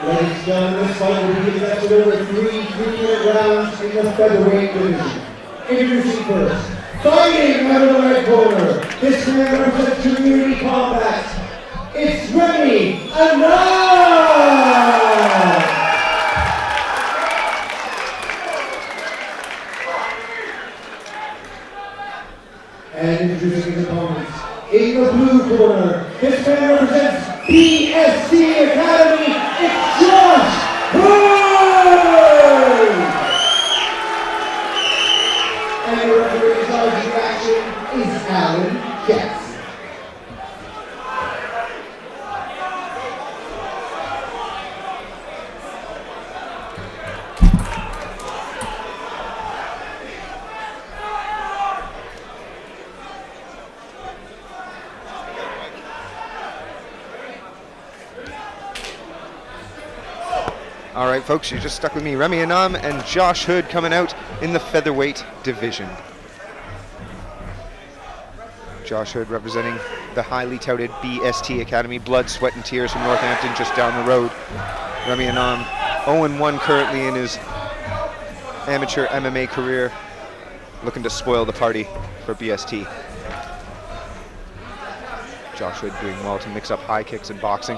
Ladies and gentlemen, this fight will be conducted over three-minute rounds in the featherweight division. Introducing first, fighting out of the red corner, this man represents community combat. It's REMY, ANAM! And introducing his opponents, in the blue corner, this man represents BST Academy, it's Josh Hood! And the referee charging action is Alan Jess. All right, folks, you're just stuck with me. Remy ANAM and Josh Hood coming out in the featherweight division. Josh Hood representing the highly touted BST Academy, blood, sweat, and tears from Northampton, just down the road. Remy ANAM, 0-1 currently in his amateur MMA career, looking to spoil the party for BST. Josh Hood doing well to mix up high kicks and boxing.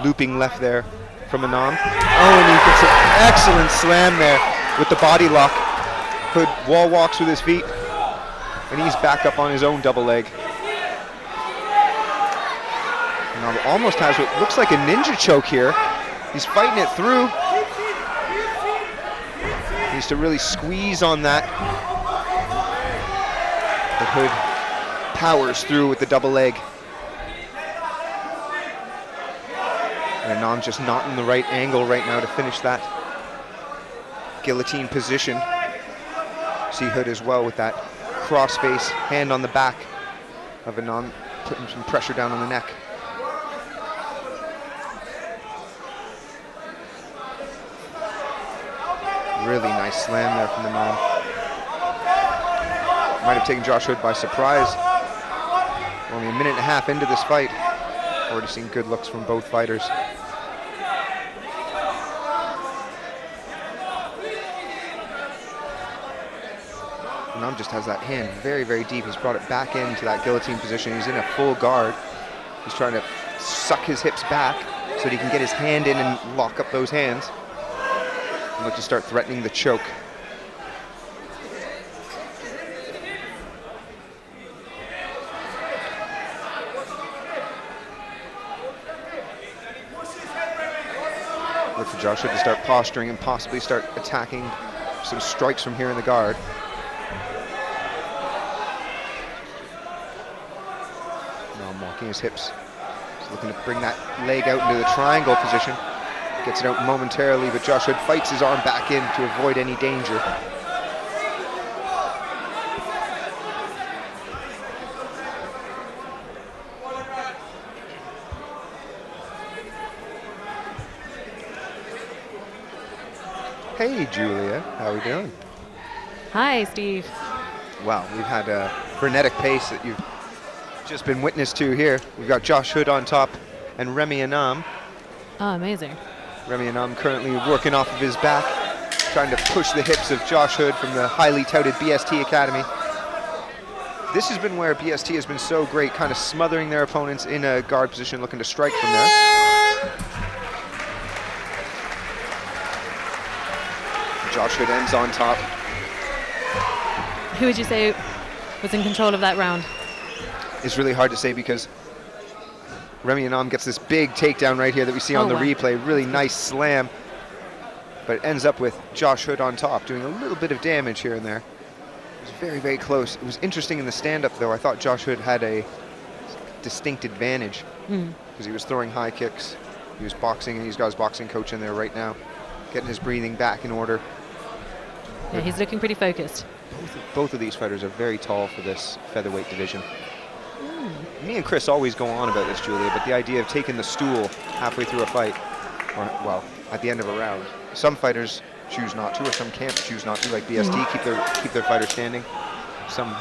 Looping left there from ANAM. Oh, and he gets an excellent slam there with the body lock. Hood wall walks with his feet, and he's back up on his own double leg. ANAM almost has what looks like a ninja choke here. He's fighting it through. Needs to really squeeze on that. But Hood powers through with the double leg. And ANAM just not in the right angle right now to finish that guillotine position. See Hood as well with that crossface, hand on the back of ANAM, putting some pressure down on the neck. Really nice slam there from ANAM. Might have taken Josh Hood by surprise. Only a minute and a half into this fight. Already seen good looks from both fighters. ANAM just has that hand very, very deep. He's brought it back into that guillotine position. He's in a full guard. He's trying to suck his hips back so that he can get his hand in and lock up those hands. And look to start threatening the choke. Look for Josh Hood to start posturing and possibly start attacking some strikes from here in the guard. Now I'm walking his hips. He's looking to bring that leg out into the triangle position. Gets it out momentarily, but Josh Hood fights his arm back in to avoid any danger. Hey, Julia, how are we doing? Hi, Steve. Wow, we've had a frenetic pace that you've just been witness to here. We've got Josh Hood on top and Remy ANAM. Oh, amazing. Remy ANAM currently working off of his back, trying to push the hips of Josh Hood from the highly touted BST Academy. This has been where BST has been so great, kind of smothering their opponents in a guard position, looking to strike from there. Josh Hood ends on top. Who would you say was in control of that round? It's really hard to say because Remy ANAM gets this big takedown right here that we see on the replay. Really nice slam. But it ends up with Josh Hood on top, doing a little bit of damage here and there. It was very, very close. It was interesting in the stand-up, though. I thought Josh Hood had a distinct advantage because he was throwing high kicks. He was boxing, and he's got his boxing coach in there right now, getting his breathing back in order. Yeah, he's looking pretty focused. Both of these fighters are very tall for this featherweight division. Me and Chris always go on about this, Julia, but the idea of taking the stool halfway through a fight, or, well, at the end of a round, some fighters choose not to, or some camps choose not to, like BST, keep their fighter standing. Some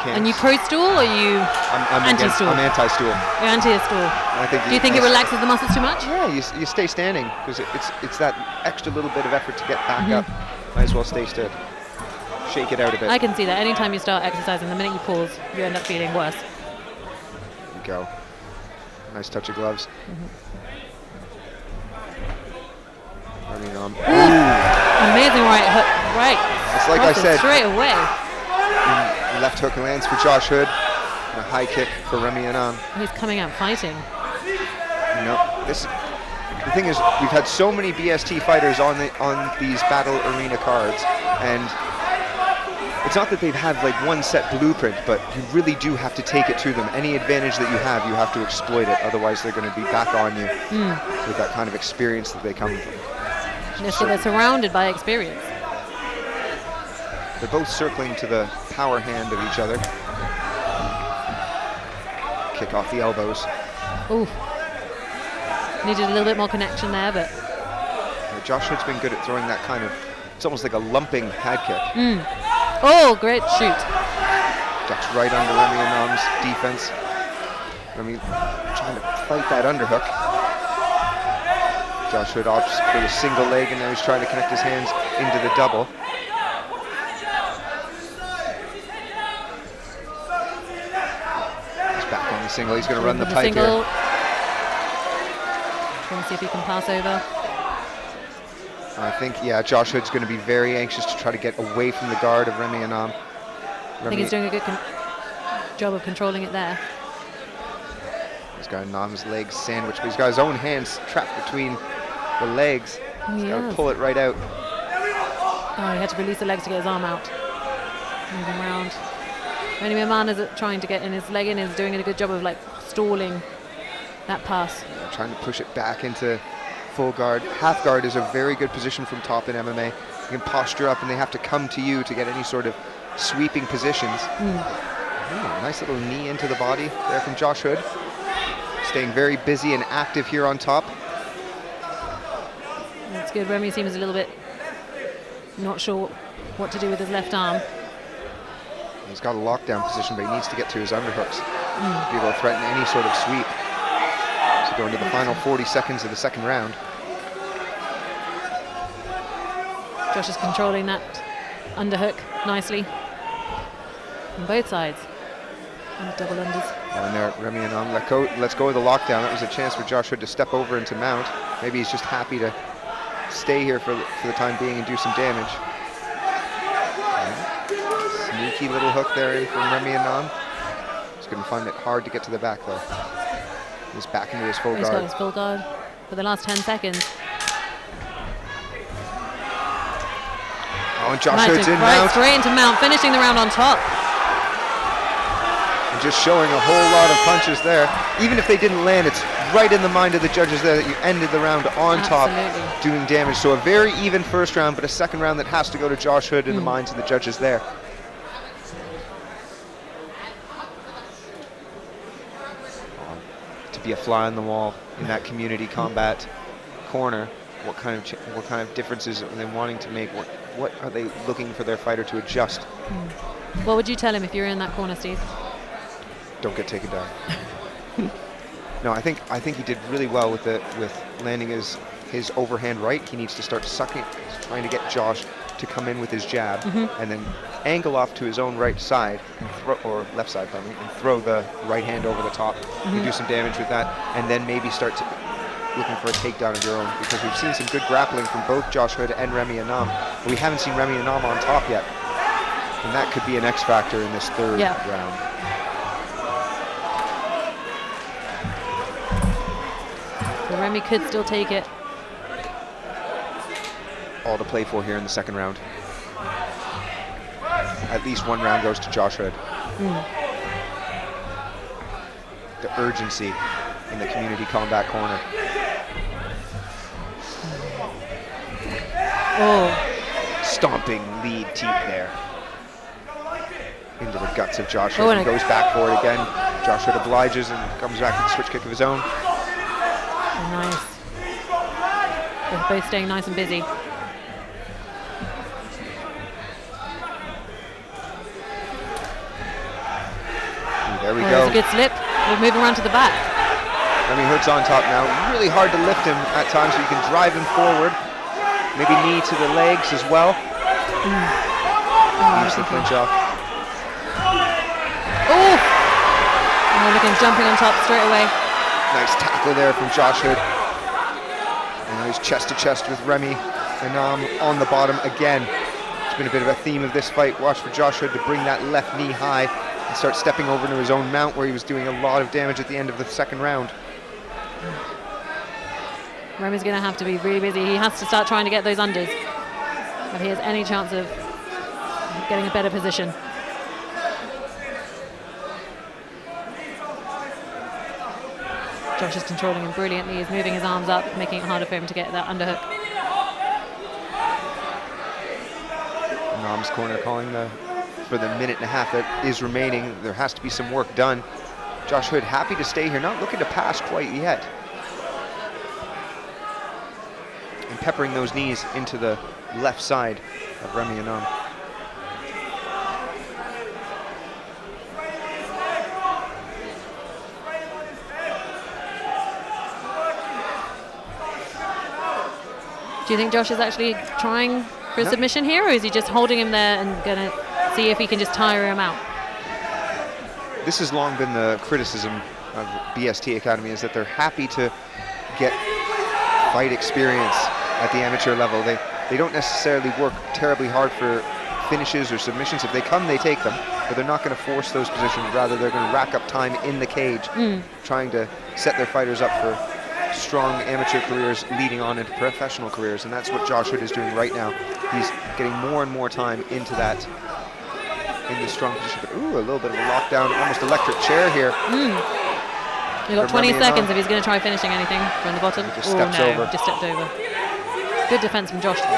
can't. And you pro-stool or you I'm anti-stool? I'm anti-stool. You're anti-stool. I think Do you think it relaxes the muscles too much? Yeah, you stay standing because it's that extra little bit of effort to get back up. Might as well stay stood. Shake it out a bit. I can see that. Anytime you start exercising, the minute you pause, you end up feeling worse. There you go. Nice touch of gloves. Running on. Amazing right hook. Right. It's like I said. Straight away. Left hook lands for Josh Hood. And a high kick for Remy ANAM. He's coming out fighting. You know, the thing is, we've had so many BST fighters on these battle arena cards, and it's not that they've had like one set blueprint, but you really do have to take it to them. Any advantage that you have to exploit it. Otherwise, they're going to be back on you with that kind of experience that they come from. Yes, so they're surrounded by experience. They're both circling to the power hand of each other. Kick off the elbows. Ooh. Needed a little bit more connection there, but... Yeah, Josh Hood's been good at throwing that kind of, it's almost like a lumping head kick. Oh, great shoot. Ducks right under Remy ANAM's defense. Remy trying to fight that underhook. Josh Hood opts for the single leg, and now he's trying to connect his hands into the double. He's back on the single. He's going to run the pipe here. Going to see if he can pass over. I think, yeah, Josh Hood's going to be very anxious to try to get away from the guard of Remy ANAM. I think he's doing a good job of controlling it there. He's got ANAM's legs sandwiched, but he's got his own hands trapped between the legs. He's got to pull it right out. Oh, he had to release the legs to get his arm out. Moving around. Remy ANAM is trying to get in his leg in, is doing a good job of like stalling that pass. Yeah, trying to push it back into full guard. Half guard is a very good position from top in MMA. You can posture up and they have to come to you to get any sort of sweeping positions. Nice little knee into the body there from Josh Hood. Staying very busy and active here on top. That's good. Remy seems a little bit not sure what to do with his left arm. He's got a lockdown position, but he needs to get to his underhooks to be able to threaten any sort of sweep. So going to the final 40 seconds of the second round. Josh is controlling that underhook nicely on both sides. And double unders. And there, Remy ANAM let's go with the lockdown. That was a chance for Josh Hood to step over into mount. Maybe he's just happy to stay here for the time being and do some damage. Sneaky little hook there in from Remy ANAM. He's going to find it hard to get to the back though. He's back into his full guard. He's got his full guard for the last 10 seconds. Oh, and Josh Hood's in mount. Straight into mount, finishing the round on top. And just showing a whole lot of punches there. Even if they didn't land, it's right in the mind of the judges there that you ended the round on top, doing damage. So a very even first round, but a second round that has to go to Josh Hood in the minds of the judges there. To be a fly on the wall in that community combat corner, what kind of differences are they wanting to make? What are they looking for their fighter to adjust? What would you tell him if you were in that corner, Steve? Don't get taken down. No, I think he did really well with landing his overhand right. He needs to start sucking, trying to get Josh to come in with his jab, and then angle off to his own right side, or left side, pardon me, and throw the right hand over the top. You can do some damage with that, and then maybe start looking for a takedown of your own, because we've seen some good grappling from both Josh Hood and Remy ANAM, but we haven't seen Remy ANAM on top yet, and that could be an X factor in this third round. So Remy could still take it. All to play for here in the second round. At least one round goes to Josh Hood. The urgency in the community combat corner. Oh. Stomping lead teep there. Into the guts of Josh Hood. He goes back for it again. Josh Hood obliges and comes back with a switch kick of his own. Nice. They're both staying nice and busy. There we There's go. a good slip. We're moving around to the back. Remy Hood's on top now. Really hard to lift him at times, so you can drive him forward. Maybe knee to the legs as well. Keeps the clinch off. Oh! Oh, look at him jumping on top straight away. Nice tackle there from Josh Hood. And now he's chest to chest with Remy ANAM on the bottom again. It's been a bit of a theme of this fight. Watch for Josh Hood to bring that left knee high and start stepping over to his own mount, where he was doing a lot of damage at the end of the second round. Remy's going to have to be really busy. He has to start trying to get those unders if he has any chance of getting a better position. Josh is controlling him brilliantly. He's moving his arms up, making it harder for him to get that underhook. ANAM's corner calling for the minute and a half that is remaining. There has to be some work done. Josh Hood happy to stay here, not looking to pass quite yet. And peppering those knees into the left side of Remy ANAM. Do you think Josh is actually trying for a submission here, or is he just holding him there and going to see if he can just tire him out? This has long been the criticism of BST Academy, is that they're happy to get fight experience at the amateur level. They don't necessarily work terribly hard for finishes or submissions. If they come, they take them, but they're not going to force those positions. Rather, they're going to rack up time in the cage, trying to set their fighters up for strong amateur careers leading on into professional careers, and that's what Josh Hood is doing right now. He's getting more and more time into that, in this strong position. But ooh, a little bit of a lockdown, almost electric chair here. You've got 20 seconds if he's going to try finishing anything from the bottom. Just steps over. Just stepped over. Good defense from Josh. And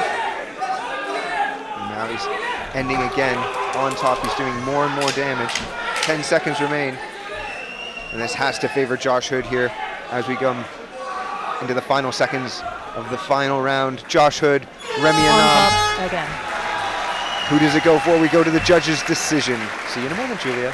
now he's ending again on top. He's doing more and more damage. 10 seconds remain, and this has to favor Josh Hood here as we come into the final seconds of the final round. Josh Hood, Remy ANAM. Again. Who does it go for? We go to the judges' decision. See you in a moment, Julia.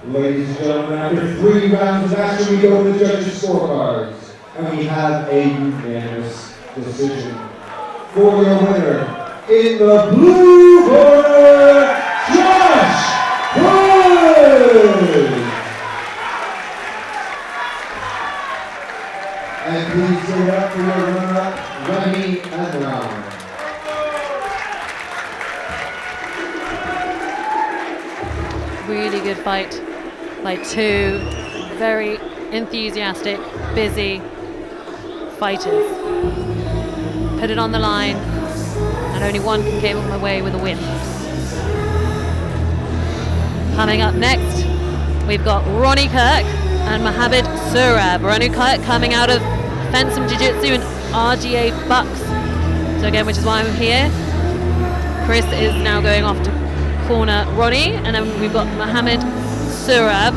Ladies and gentlemen, after 3 rounds of action, we go to the judges' scorecards, and we have a unanimous decision. For your winner, in the blue corner, Josh Hood! And please give it up for your runner-up, Remy ANAM. Really good fight by two very enthusiastic, busy fighters. Put it on the line, and only one came away with a win. Coming up next, we've got Ronnie Kirk and Mohammed Surab. Ronnie Kirk coming out of Fencing Jiu-Jitsu and RGA Bucks. So again, which is why I'm here. Chris is now going off to corner Ronnie, and then we've got Mohammed Surab